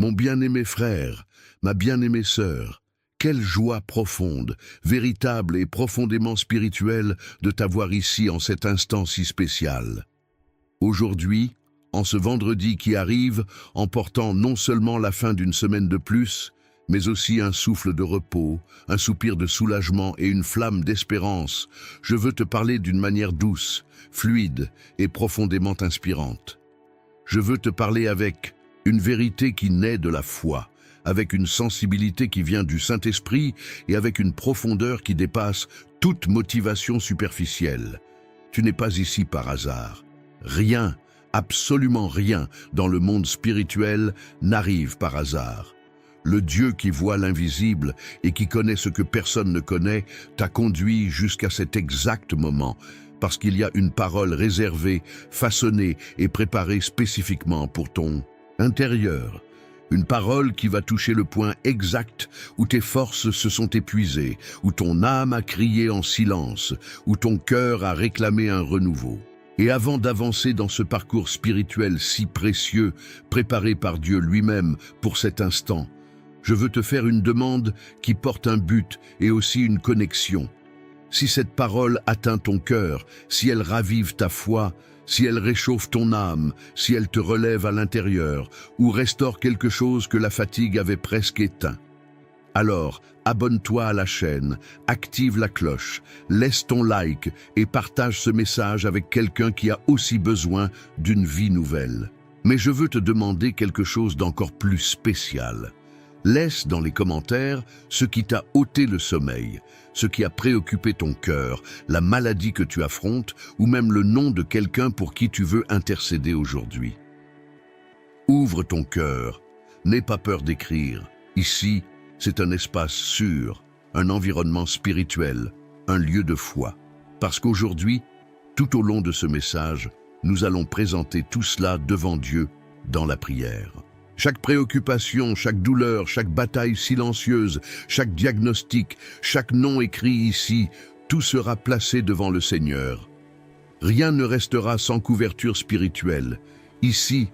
Mon bien-aimé frère, ma bien-aimée sœur, quelle joie profonde, véritable et profondément spirituelle de t'avoir ici en cet instant si spécial. Aujourd'hui, en ce vendredi qui arrive, en portant non seulement la fin d'une semaine de plus, mais aussi un souffle de repos, un soupir de soulagement et une flamme d'espérance, je veux te parler d'une manière douce, fluide et profondément inspirante. Je veux te parler avec une vérité qui naît de la foi, avec une sensibilité qui vient du Saint-Esprit et avec une profondeur qui dépasse toute motivation superficielle. Tu n'es pas ici par hasard. Rien, absolument rien, dans le monde spirituel n'arrive par hasard. Le Dieu qui voit l'invisible et qui connaît ce que personne ne connaît t'a conduit jusqu'à cet exact moment, parce qu'il y a une parole réservée, façonnée et préparée spécifiquement pour ton intérieur. Une parole qui va toucher le point exact où tes forces se sont épuisées, où ton âme a crié en silence, où ton cœur a réclamé un renouveau. Et avant d'avancer dans ce parcours spirituel si précieux, préparé par Dieu lui-même pour cet instant, je veux te faire une demande qui porte un but et aussi une connexion. Si cette parole atteint ton cœur, si elle ravive ta foi, si elle réchauffe ton âme, si elle te relève à l'intérieur ou restaure quelque chose que la fatigue avait presque éteint, alors abonne-toi à la chaîne, active la cloche, laisse ton like et partage ce message avec quelqu'un qui a aussi besoin d'une vie nouvelle. Mais je veux te demander quelque chose d'encore plus spécial. Laisse dans les commentaires ce qui t'a ôté le sommeil, ce qui a préoccupé ton cœur, la maladie que tu affrontes ou même le nom de quelqu'un pour qui tu veux intercéder aujourd'hui. Ouvre ton cœur, n'aie pas peur d'écrire. Ici, c'est un espace sûr, un environnement spirituel, un lieu de foi. Parce qu'aujourd'hui, tout au long de ce message, nous allons présenter tout cela devant Dieu dans la prière. Chaque préoccupation, chaque douleur, chaque bataille silencieuse, chaque diagnostic, chaque nom écrit ici, tout sera placé devant le Seigneur. Rien ne restera sans couverture spirituelle. Ici,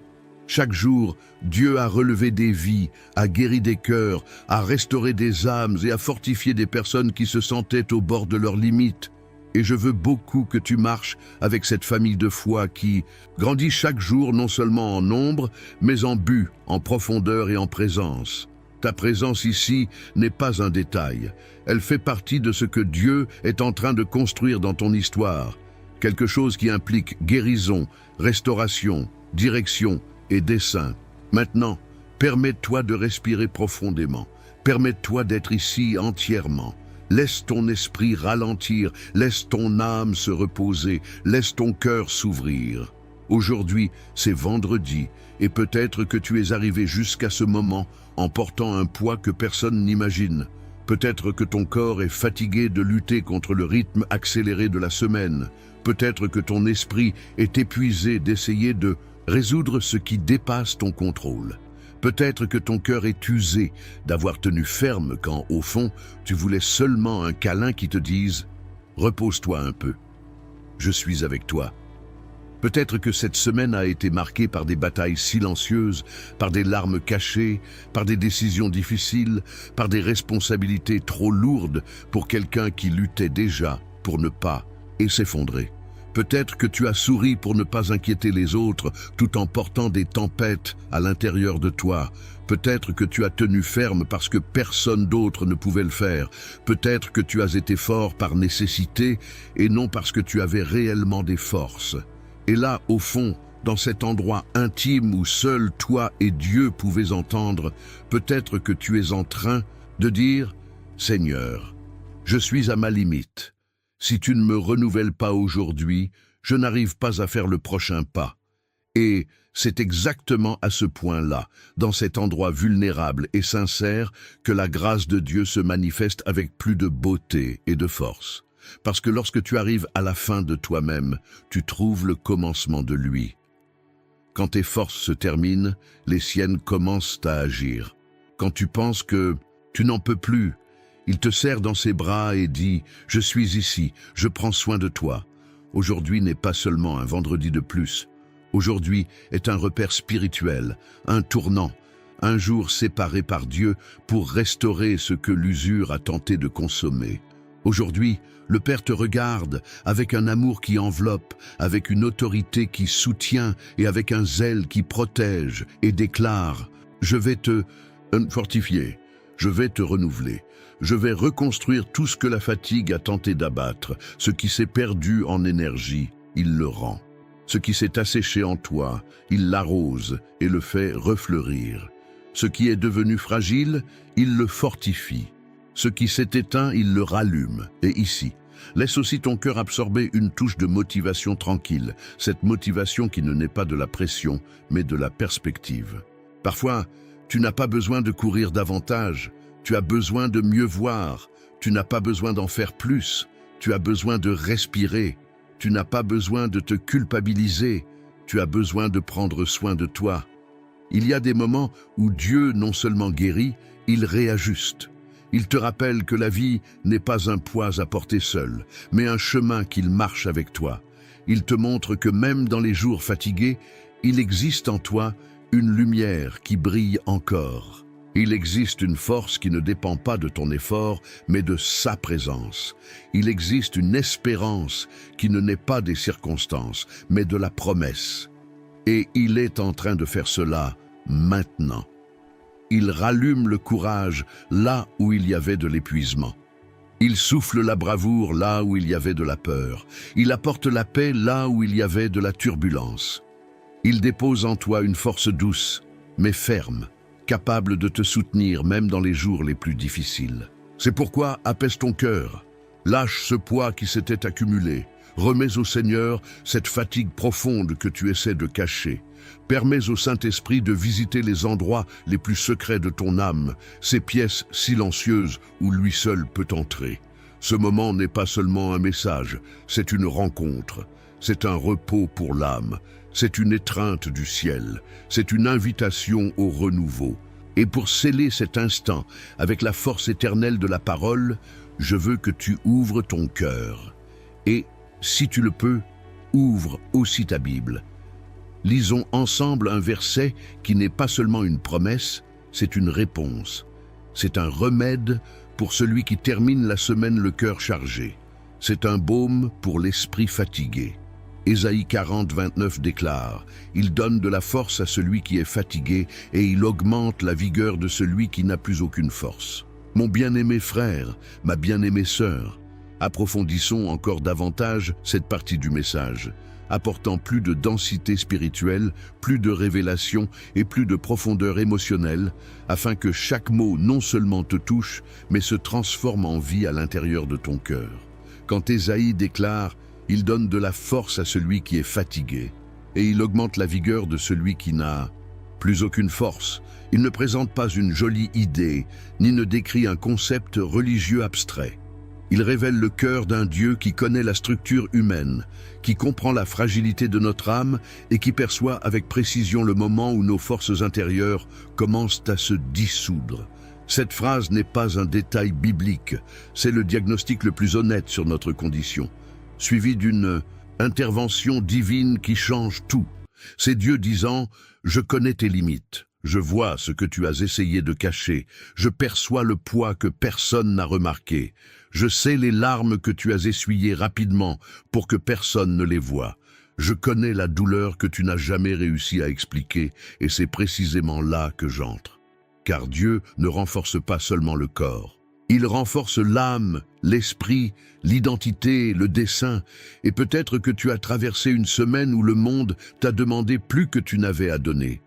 chaque jour, Dieu a relevé des vies, a guéri des cœurs, a restauré des âmes et a fortifié des personnes qui se sentaient au bord de leurs limites. Et je veux beaucoup que tu marches avec cette famille de foi qui grandit chaque jour non seulement en nombre, mais en but, en profondeur et en présence. Ta présence ici n'est pas un détail. Elle fait partie de ce que Dieu est en train de construire dans ton histoire. Quelque chose qui implique guérison, restauration, direction et dessein. Maintenant, permets-toi de respirer profondément. Permets-toi d'être ici entièrement. Laisse ton esprit ralentir, laisse ton âme se reposer, laisse ton cœur s'ouvrir. Aujourd'hui, c'est vendredi, et peut-être que tu es arrivé jusqu'à ce moment en portant un poids que personne n'imagine. Peut-être que ton corps est fatigué de lutter contre le rythme accéléré de la semaine. Peut-être que ton esprit est épuisé d'essayer de résoudre ce qui dépasse ton contrôle. Peut-être que ton cœur est usé d'avoir tenu ferme quand, au fond, tu voulais seulement un câlin qui te dise « Repose-toi un peu, je suis avec toi ». Peut-être que cette semaine a été marquée par des batailles silencieuses, par des larmes cachées, par des décisions difficiles, par des responsabilités trop lourdes pour quelqu'un qui luttait déjà pour ne pas et s'effondrer. Peut-être que tu as souri pour ne pas inquiéter les autres tout en portant des tempêtes à l'intérieur de toi. Peut-être que tu as tenu ferme parce que personne d'autre ne pouvait le faire. Peut-être que tu as été fort par nécessité et non parce que tu avais réellement des forces. Et là, au fond, dans cet endroit intime où seul toi et Dieu pouvaient entendre, peut-être que tu es en train de dire « Seigneur, je suis à ma limite. Si tu ne me renouvelles pas aujourd'hui, je n'arrive pas à faire le prochain pas. » Et c'est exactement à ce point-là, dans cet endroit vulnérable et sincère, que la grâce de Dieu se manifeste avec plus de beauté et de force. Parce que lorsque tu arrives à la fin de toi-même, tu trouves le commencement de lui. Quand tes forces se terminent, les siennes commencent à agir. Quand tu penses que tu n'en peux plus, il te serre dans ses bras et dit « Je suis ici, je prends soin de toi ». Aujourd'hui n'est pas seulement un vendredi de plus. Aujourd'hui est un repère spirituel, un tournant, un jour séparé par Dieu pour restaurer ce que l'usure a tenté de consommer. Aujourd'hui, le Père te regarde avec un amour qui enveloppe, avec une autorité qui soutient et avec un zèle qui protège et déclare « Je vais te fortifier, je vais te renouveler, je vais reconstruire tout ce que la fatigue a tenté d'abattre, ce qui s'est perdu en énergie, il le rend. Ce qui s'est asséché en toi, il l'arrose et le fait refleurir. Ce qui est devenu fragile, il le fortifie. Ce qui s'est éteint, il le rallume. Et ici, laisse aussi ton cœur absorber une touche de motivation tranquille, cette motivation qui ne naît pas de la pression, mais de la perspective. Parfois, tu n'as pas besoin de courir davantage, tu as besoin de mieux voir, tu n'as pas besoin d'en faire plus, tu as besoin de respirer, tu n'as pas besoin de te culpabiliser, tu as besoin de prendre soin de toi. Il y a des moments où Dieu non seulement guérit, il réajuste. Il te rappelle que la vie n'est pas un poids à porter seul, mais un chemin qu'il marche avec toi. Il te montre que même dans les jours fatigués, il existe en toi une lumière qui brille encore. Il existe une force qui ne dépend pas de ton effort, mais de sa présence. Il existe une espérance qui ne naît pas des circonstances, mais de la promesse. Et il est en train de faire cela maintenant. Il rallume le courage là où il y avait de l'épuisement. Il souffle la bravoure là où il y avait de la peur. Il apporte la paix là où il y avait de la turbulence. Il dépose en toi une force douce, mais ferme, capable de te soutenir même dans les jours les plus difficiles. C'est pourquoi apaise ton cœur, lâche ce poids qui s'était accumulé, remets au Seigneur cette fatigue profonde que tu essaies de cacher. Permets au Saint-Esprit de visiter les endroits les plus secrets de ton âme, ces pièces silencieuses où lui seul peut entrer. Ce moment n'est pas seulement un message, c'est une rencontre, c'est un repos pour l'âme, c'est une étreinte du ciel, c'est une invitation au renouveau. Et pour sceller cet instant avec la force éternelle de la parole, je veux que tu ouvres ton cœur. Et, si tu le peux, ouvre aussi ta Bible. Lisons ensemble un verset qui n'est pas seulement une promesse, c'est une réponse. C'est un remède pour celui qui termine la semaine le cœur chargé. C'est un baume pour l'esprit fatigué. Ésaïe 40, 29 déclare « Il donne de la force à celui qui est fatigué et il augmente la vigueur de celui qui n'a plus aucune force. » Mon bien-aimé frère, ma bien-aimée sœur, approfondissons encore davantage cette partie du message, apportant plus de densité spirituelle, plus de révélation et plus de profondeur émotionnelle, afin que chaque mot non seulement te touche, mais se transforme en vie à l'intérieur de ton cœur. Quand Ésaïe déclare « Il donne de la force à celui qui est fatigué, et il augmente la vigueur de celui qui n'a plus aucune force », il ne présente pas une jolie idée, ni ne décrit un concept religieux abstrait. Il révèle le cœur d'un Dieu qui connaît la structure humaine, qui comprend la fragilité de notre âme et qui perçoit avec précision le moment où nos forces intérieures commencent à se dissoudre. Cette phrase n'est pas un détail biblique, c'est le diagnostic le plus honnête sur notre condition, suivi d'une intervention divine qui change tout. C'est Dieu disant « Je connais tes limites. Je vois ce que tu as essayé de cacher. Je perçois le poids que personne n'a remarqué. Je sais les larmes que tu as essuyées rapidement pour que personne ne les voie. Je connais la douleur que tu n'as jamais réussi à expliquer et c'est précisément là que j'entre. Car Dieu ne renforce pas seulement le corps. Il renforce l'âme, l'esprit, l'identité, le dessein. Et peut-être que tu as traversé une semaine où le monde t'a demandé plus que tu n'avais à donner.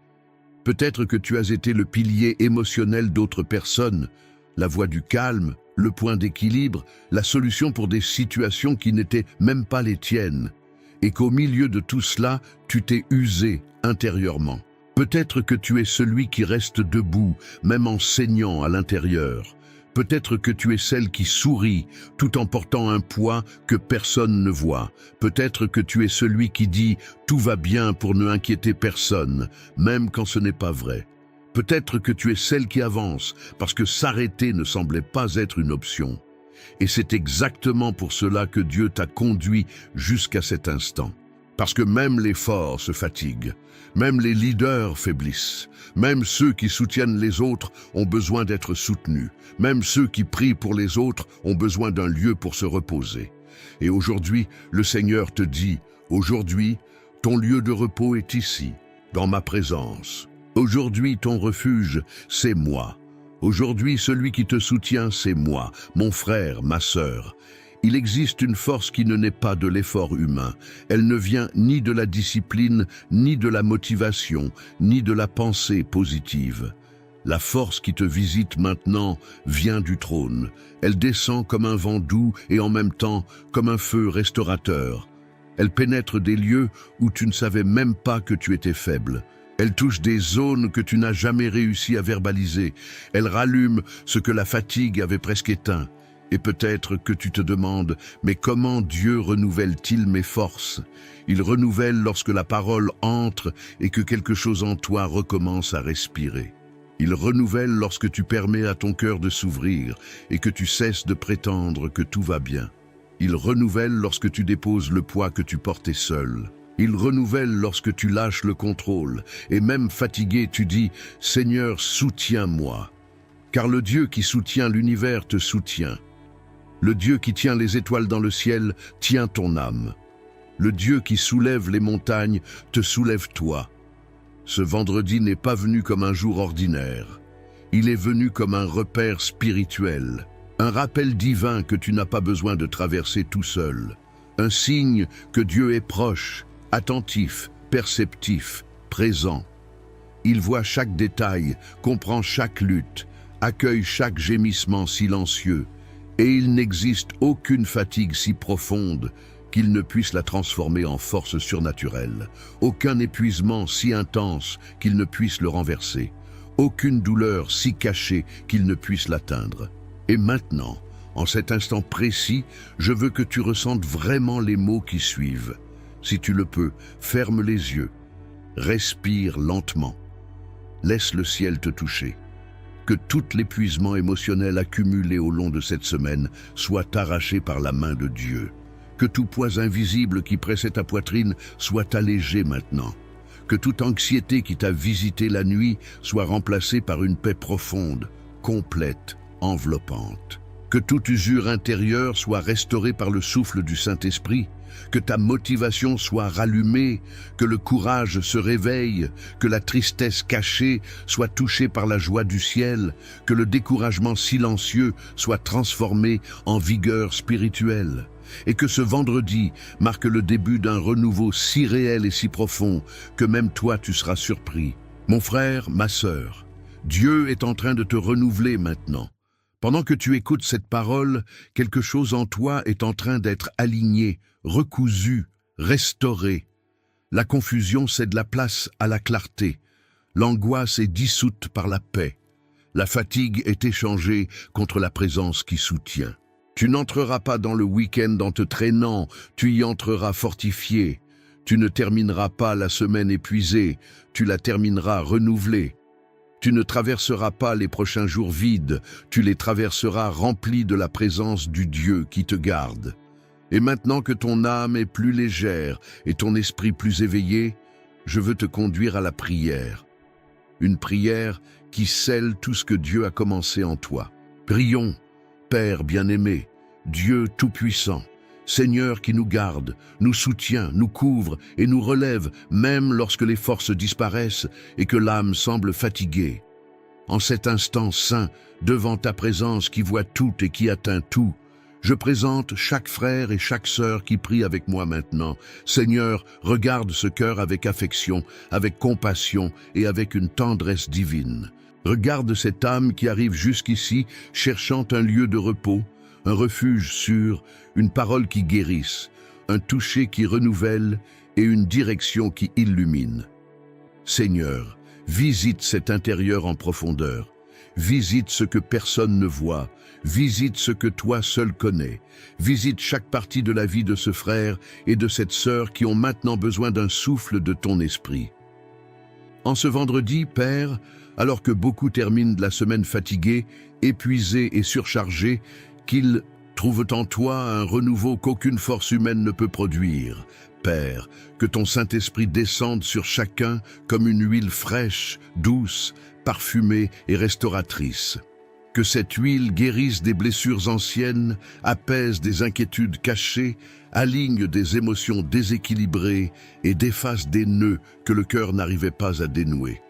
Peut-être que tu as été le pilier émotionnel d'autres personnes, la voie du calme, le point d'équilibre, la solution pour des situations qui n'étaient même pas les tiennes, et qu'au milieu de tout cela, tu t'es usé intérieurement. Peut-être que tu es celui qui reste debout, même en saignant à l'intérieur. Peut-être que tu es celle qui sourit tout en portant un poids que personne ne voit. Peut-être que tu es celui qui dit « tout va bien » pour ne inquiéter personne, même quand ce n'est pas vrai. Peut-être que tu es celle qui avance parce que s'arrêter ne semblait pas être une option. Et c'est exactement pour cela que Dieu t'a conduit jusqu'à cet instant. Parce que même les forts se fatiguent, même les leaders faiblissent, même ceux qui soutiennent les autres ont besoin d'être soutenus, même ceux qui prient pour les autres ont besoin d'un lieu pour se reposer. Et aujourd'hui, le Seigneur te dit, aujourd'hui, ton lieu de repos est ici, dans ma présence. Aujourd'hui, ton refuge, c'est moi. Aujourd'hui, celui qui te soutient, c'est moi, mon frère, ma sœur. Il existe une force qui ne naît pas de l'effort humain. Elle ne vient ni de la discipline, ni de la motivation, ni de la pensée positive. La force qui te visite maintenant vient du trône. Elle descend comme un vent doux et en même temps comme un feu restaurateur. Elle pénètre des lieux où tu ne savais même pas que tu étais faible. Elle touche des zones que tu n'as jamais réussi à verbaliser. Elle rallume ce que la fatigue avait presque éteint. Et peut-être que tu te demandes, mais comment Dieu renouvelle-t-il mes forces? Il renouvelle lorsque la parole entre et que quelque chose en toi recommence à respirer. Il renouvelle lorsque tu permets à ton cœur de s'ouvrir et que tu cesses de prétendre que tout va bien. Il renouvelle lorsque tu déposes le poids que tu portais seul. Il renouvelle lorsque tu lâches le contrôle et même fatigué tu dis « Seigneur, soutiens-moi ». Car le Dieu qui soutient l'univers te soutient. Le Dieu qui tient les étoiles dans le ciel tient ton âme. Le Dieu qui soulève les montagnes te soulève toi. Ce vendredi n'est pas venu comme un jour ordinaire. Il est venu comme un repère spirituel, un rappel divin que tu n'as pas besoin de traverser tout seul, un signe que Dieu est proche, attentif, perceptif, présent. Il voit chaque détail, comprend chaque lutte, accueille chaque gémissement silencieux, et il n'existe aucune fatigue si profonde qu'il ne puisse la transformer en force surnaturelle, aucun épuisement si intense qu'il ne puisse le renverser, aucune douleur si cachée qu'il ne puisse l'atteindre. Et maintenant, en cet instant précis, je veux que tu ressentes vraiment les mots qui suivent. Si tu le peux, ferme les yeux, respire lentement, laisse le ciel te toucher. Que tout l'épuisement émotionnel accumulé au long de cette semaine soit arraché par la main de Dieu. Que tout poids invisible qui pressait ta poitrine soit allégé maintenant. Que toute anxiété qui t'a visité la nuit soit remplacée par une paix profonde, complète, enveloppante. Que toute usure intérieure soit restaurée par le souffle du Saint-Esprit. Que ta motivation soit rallumée, que le courage se réveille, que la tristesse cachée soit touchée par la joie du ciel, que le découragement silencieux soit transformé en vigueur spirituelle, et que ce vendredi marque le début d'un renouveau si réel et si profond que même toi tu seras surpris. Mon frère, ma sœur, Dieu est en train de te renouveler maintenant. Pendant que tu écoutes cette parole, quelque chose en toi est en train d'être aligné, recousu, restauré. La confusion cède la place à la clarté. L'angoisse est dissoute par la paix. La fatigue est échangée contre la présence qui soutient. Tu n'entreras pas dans le week-end en te traînant, tu y entreras fortifié. Tu ne termineras pas la semaine épuisée, tu la termineras renouvelée. Tu ne traverseras pas les prochains jours vides, tu les traverseras remplis de la présence du Dieu qui te garde. Et maintenant que ton âme est plus légère et ton esprit plus éveillé, je veux te conduire à la prière. Une prière qui scelle tout ce que Dieu a commencé en toi. Prions, Père bien-aimé, Dieu tout-puissant, Seigneur qui nous garde, nous soutient, nous couvre et nous relève même lorsque les forces disparaissent et que l'âme semble fatiguée. En cet instant saint, devant ta présence qui voit tout et qui atteint tout, je présente chaque frère et chaque sœur qui prie avec moi maintenant. Seigneur, regarde ce cœur avec affection, avec compassion et avec une tendresse divine. Regarde cette âme qui arrive jusqu'ici cherchant un lieu de repos, un refuge sûr, une parole qui guérisse, un toucher qui renouvelle et une direction qui illumine. Seigneur, visite cet intérieur en profondeur, visite ce que personne ne voit, visite ce que toi seul connais, visite chaque partie de la vie de ce frère et de cette sœur qui ont maintenant besoin d'un souffle de ton esprit. En ce vendredi, Père, alors que beaucoup terminent la semaine fatigués, épuisés et surchargés, qu'ils trouvent en toi un renouveau qu'aucune force humaine ne peut produire. Père, que ton Saint-Esprit descende sur chacun comme une huile fraîche, douce, parfumée et restauratrice. Que cette huile guérisse des blessures anciennes, apaise des inquiétudes cachées, aligne des émotions déséquilibrées et défasse des nœuds que le cœur n'arrivait pas à dénouer.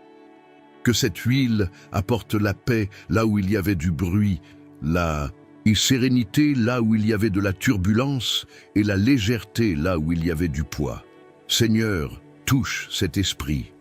Que cette huile apporte la paix là où il y avait du bruit, la sérénité là où il y avait de la turbulence et la légèreté là où il y avait du poids. Seigneur, touche cet esprit,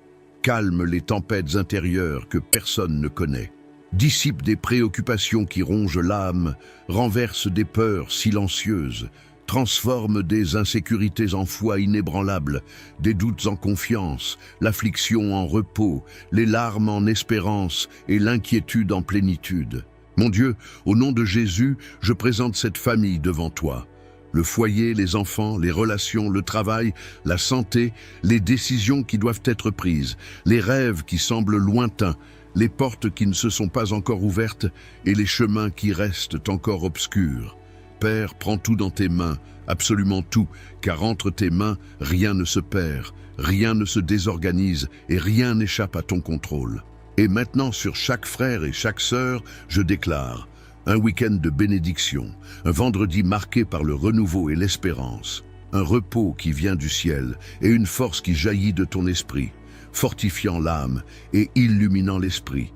calme les tempêtes intérieures que personne ne connaît, dissipe des préoccupations qui rongent l'âme, renverse des peurs silencieuses, transforme des insécurités en foi inébranlable, des doutes en confiance, l'affliction en repos, les larmes en espérance et l'inquiétude en plénitude. Mon Dieu, au nom de Jésus, je présente cette famille devant toi. Le foyer, les enfants, les relations, le travail, la santé, les décisions qui doivent être prises, les rêves qui semblent lointains, les portes qui ne se sont pas encore ouvertes et les chemins qui restent encore obscurs. Père, prends tout dans tes mains, absolument tout, car entre tes mains, rien ne se perd, rien ne se désorganise et rien n'échappe à ton contrôle. Et maintenant, sur chaque frère et chaque sœur, je déclare un week-end de bénédiction, un vendredi marqué par le renouveau et l'espérance, un repos qui vient du ciel et une force qui jaillit de ton esprit, fortifiant l'âme et illuminant l'esprit.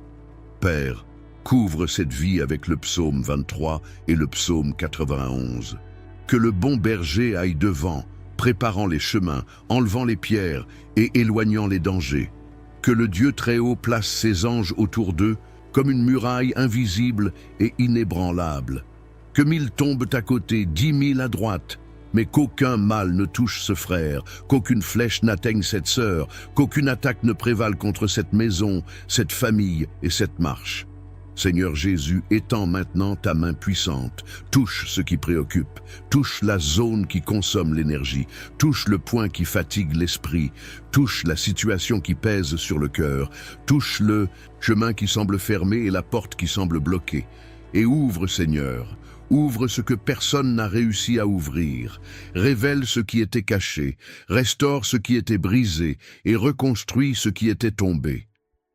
Père, couvre cette vie avec le psaume 23 et le psaume 91. Que le bon berger aille devant, préparant les chemins, enlevant les pierres et éloignant les dangers. Que le Dieu Très-Haut place ses anges autour d'eux, comme une muraille invisible et inébranlable. Que 1000 tombent à côté, 10 000 à droite, mais qu'aucun mal ne touche ce frère, qu'aucune flèche n'atteigne cette sœur, qu'aucune attaque ne prévale contre cette maison, cette famille et cette marche. Seigneur Jésus, étends maintenant ta main puissante, touche ce qui préoccupe, touche la zone qui consomme l'énergie, touche le point qui fatigue l'esprit, touche la situation qui pèse sur le cœur, touche le chemin qui semble fermé et la porte qui semble bloquée. Et ouvre, Seigneur, ouvre ce que personne n'a réussi à ouvrir, révèle ce qui était caché, restaure ce qui était brisé et reconstruit ce qui était tombé.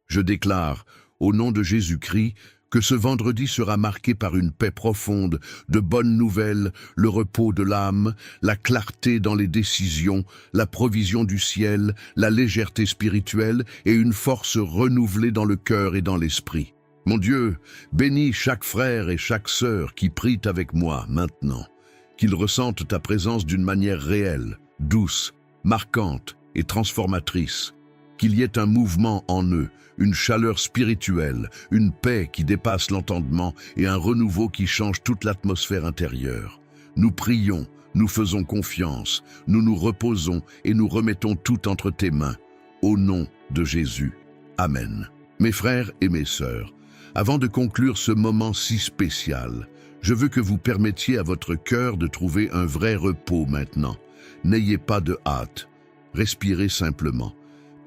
Je déclare, au nom de Jésus-Christ, que ce vendredi sera marqué par une paix profonde, de bonnes nouvelles, le repos de l'âme, la clarté dans les décisions, la provision du ciel, la légèreté spirituelle et une force renouvelée dans le cœur et dans l'esprit. Mon Dieu, bénis chaque frère et chaque sœur qui prient avec moi maintenant, qu'ils ressentent ta présence d'une manière réelle, douce, marquante et transformatrice. Qu'il y ait un mouvement en eux, une chaleur spirituelle, une paix qui dépasse l'entendement et un renouveau qui change toute l'atmosphère intérieure. Nous prions, nous faisons confiance, nous nous reposons et nous remettons tout entre tes mains. Au nom de Jésus. Amen. Mes frères et mes sœurs, avant de conclure ce moment si spécial, je veux que vous permettiez à votre cœur de trouver un vrai repos maintenant. N'ayez pas de hâte, respirez simplement.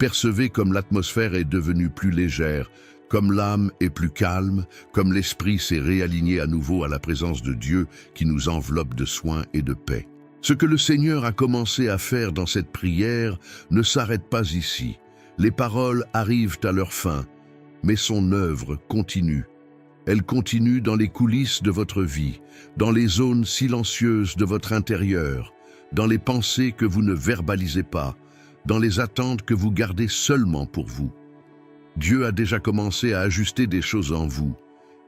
Percevez comme l'atmosphère est devenue plus légère, comme l'âme est plus calme, comme l'esprit s'est réaligné à nouveau à la présence de Dieu qui nous enveloppe de soins et de paix. Ce que le Seigneur a commencé à faire dans cette prière ne s'arrête pas ici. Les paroles arrivent à leur fin, mais son œuvre continue. Elle continue dans les coulisses de votre vie, dans les zones silencieuses de votre intérieur, dans les pensées que vous ne verbalisez pas, dans les attentes que vous gardez seulement pour vous. Dieu a déjà commencé à ajuster des choses en vous.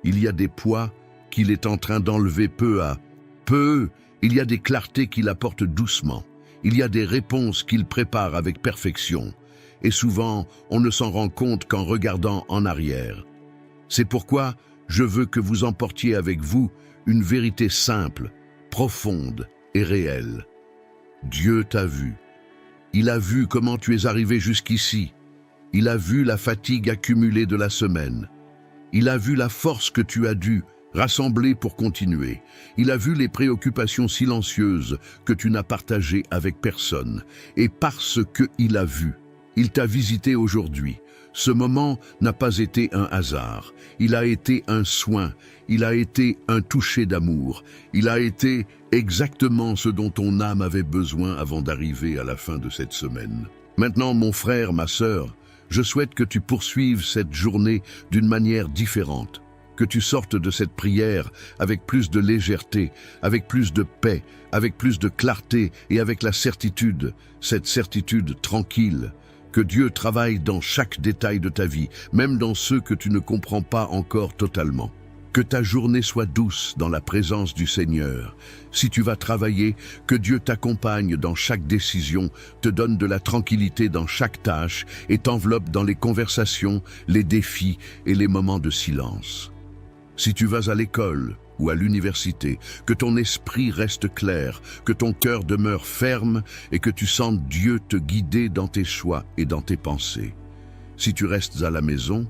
Il y a des poids qu'il est en train d'enlever peu à peu. Il y a des clartés qu'il apporte doucement. Il y a des réponses qu'il prépare avec perfection. Et souvent, on ne s'en rend compte qu'en regardant en arrière. C'est pourquoi je veux que vous emportiez avec vous une vérité simple, profonde et réelle. Dieu t'a vu. Il a vu comment tu es arrivé jusqu'ici. Il a vu la fatigue accumulée de la semaine. Il a vu la force que tu as dû rassembler pour continuer. Il a vu les préoccupations silencieuses que tu n'as partagées avec personne. Et parce qu'il a vu, il t'a visité aujourd'hui, Ce moment n'a pas été un hasard, il a été un soin, il a été un toucher d'amour, il a été exactement ce dont ton âme avait besoin avant d'arriver à la fin de cette semaine. Maintenant, mon frère, ma sœur, je souhaite que tu poursuives cette journée d'une manière différente, que tu sortes de cette prière avec plus de légèreté, avec plus de paix, avec plus de clarté et avec la certitude, cette certitude tranquille, que Dieu travaille dans chaque détail de ta vie, même dans ceux que tu ne comprends pas encore totalement. Que ta journée soit douce dans la présence du Seigneur. Si tu vas travailler, que Dieu t'accompagne dans chaque décision, te donne de la tranquillité dans chaque tâche et t'enveloppe dans les conversations, les défis et les moments de silence. Si tu vas à l'école ou à l'université, que ton esprit reste clair, que ton cœur demeure ferme et que tu sentes Dieu te guider dans tes choix et dans tes pensées. Si tu restes à la maison,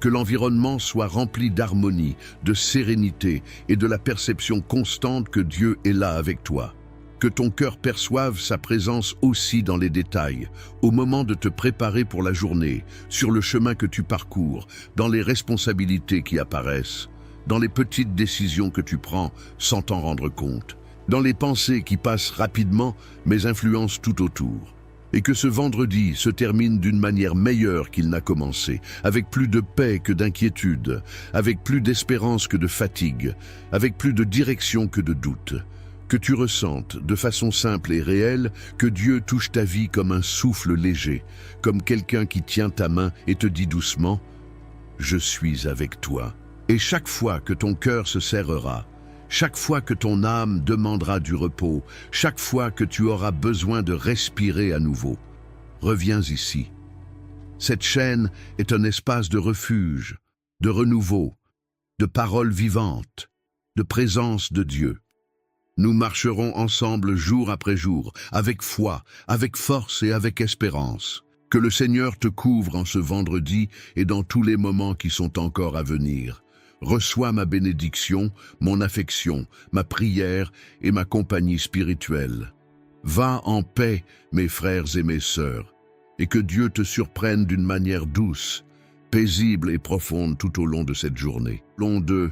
que l'environnement soit rempli d'harmonie, de sérénité et de la perception constante que Dieu est là avec toi. Que ton cœur perçoive sa présence aussi dans les détails, au moment de te préparer pour la journée, sur le chemin que tu parcours, dans les responsabilités qui apparaissent, dans les petites décisions que tu prends sans t'en rendre compte, dans les pensées qui passent rapidement mais influencent tout autour. Et que ce vendredi se termine d'une manière meilleure qu'il n'a commencé, avec plus de paix que d'inquiétude, avec plus d'espérance que de fatigue, avec plus de direction que de doute. Que tu ressentes, de façon simple et réelle, que Dieu touche ta vie comme un souffle léger, comme quelqu'un qui tient ta main et te dit doucement « Je suis avec toi ». Et chaque fois que ton cœur se serrera, chaque fois que ton âme demandera du repos, chaque fois que tu auras besoin de respirer à nouveau, reviens ici. Cette chaîne est un espace de refuge, de renouveau, de paroles vivantes, de présence de Dieu. Nous marcherons ensemble jour après jour, avec foi, avec force et avec espérance. Que le Seigneur te couvre en ce vendredi et dans tous les moments qui sont encore à venir. Reçois ma bénédiction, mon affection, ma prière et ma compagnie spirituelle. Va en paix, mes frères et mes sœurs, et que Dieu te surprenne d'une manière douce, paisible et profonde tout au long de cette journée. Long de